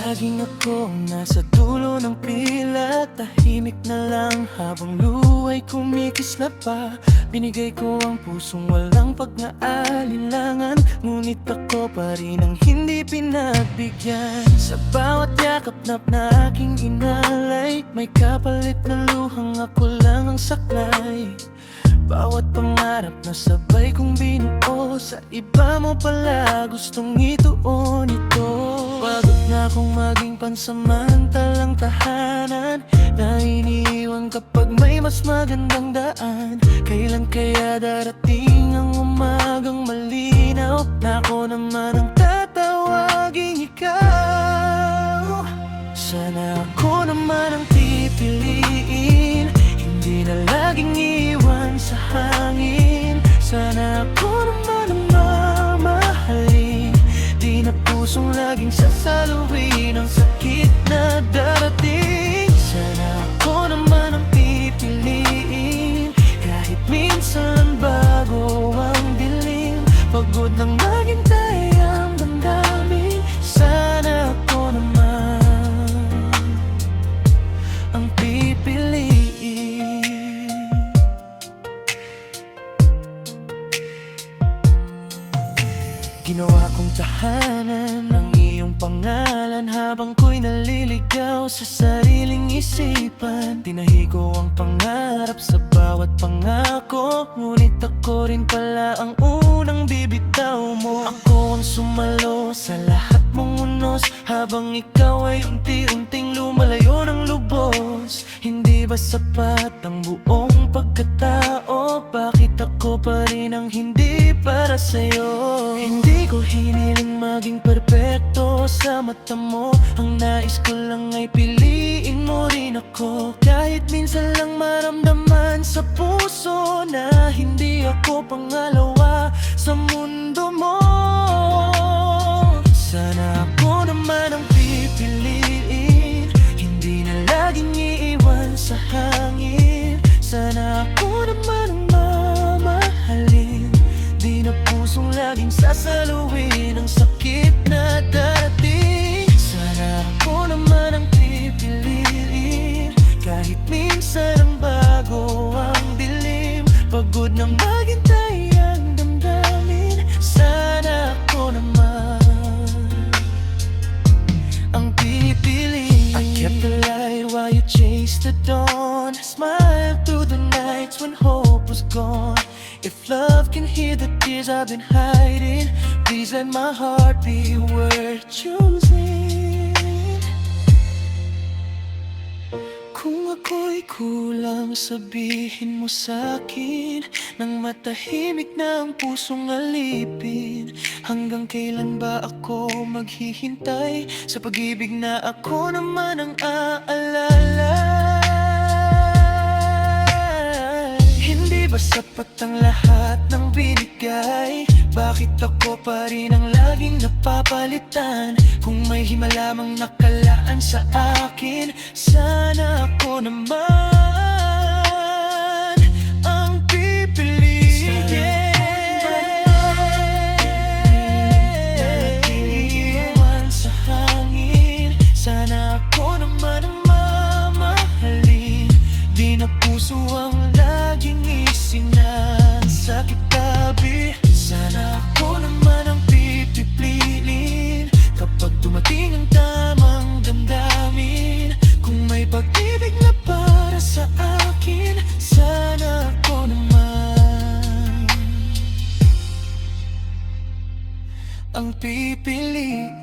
Laging ako nasa dulo ng pila, tahimik na lang habang luwa'y kumikislap pa. Binigay ko ang pusong walang pag-aalinlangan, ngunit ako pa rin ang hindi pinagbigyan. Sa bawat yakap-nap na aking inalay, may kapalit na luhang ako lang ang saklay. Bawat pangarap na sabay kong binuo, sa iba mo pala gustong ituon ito. Pagod na akong maging pansamantalang tahanan, na iniiwan kapag may mas magandang daan. Kailan kaya darating ang umagang malinaw, na ako naman ang tatawaging ikaw? Sana ako naman ang pipiliin, hindi na laging iwan sa hangin. Sana ako naman ang mamahalin, di na pusong laging sasaluhin ang sakit na darating. Sana ako naman ang pipiliin, kahit minsan bago ang dilim. Pagod ng maghintay ang damdamin, sana ako naman ang pipiliin. Ginawa kong tahanan ng iyong pangalan, habang ko'y naliligaw sa sariling isipan. Tinahi ko ang pangarap sa bawat pangako, ngunit ako rin pala ang unang bibitaw mo. Ako ang sumalo sa lahat mong unos, habang ikaw ay unti-unting lumalayo ng lubos. Hindi ba sapat ang buong pagkatao? Bakit ako pa rin ang hindi para sa'yo? Hindi ko hiniling maging perpekto sa mata mo, ang nais ko lang ay piliin mo rin ako. Kahit minsan lang maramdaman sa puso na hindi ako pangalawa sa mundo mo. Sana ako naman ang pipiliin, hindi na laging iiwan sa hangin. Sana ako naman ang mamahalin, di na pusong laging sasaluhin ang sakit na darating. Sana ako naman ang pipiliin, kahit minsan ang bago ang dilim. Pagod na maghintay ang damdamin, sana ako naman ang pipiliin. I kept the light while you chased the dawn, smiled through the nights when hope was gone. If love can hear the tears I've been hiding, please let my heart be worth choosing. Kung ako'y kulang, sabihin mo sa'kin, nang matahimik na ang pusong alipin. Hanggang kailan ba ako maghihintay sa pag-ibig na ako naman ang aalala? Hindi ba sapat ang lahat ng binigay? Bakit ako pa rin ang laging napapalitan? Kung may himala mang nakalaan sa akin, sana ako naman ang pipiliin. Iwan sa hangin, sana ako naman ang mamahalin, di na puso ang laging isinasakit tabi. Sana ako naman ang pipiliin, kapag dumating ang tamang damdamin. Kung may pag-ibig na para sa akin, sana ako naman ang pipiliin.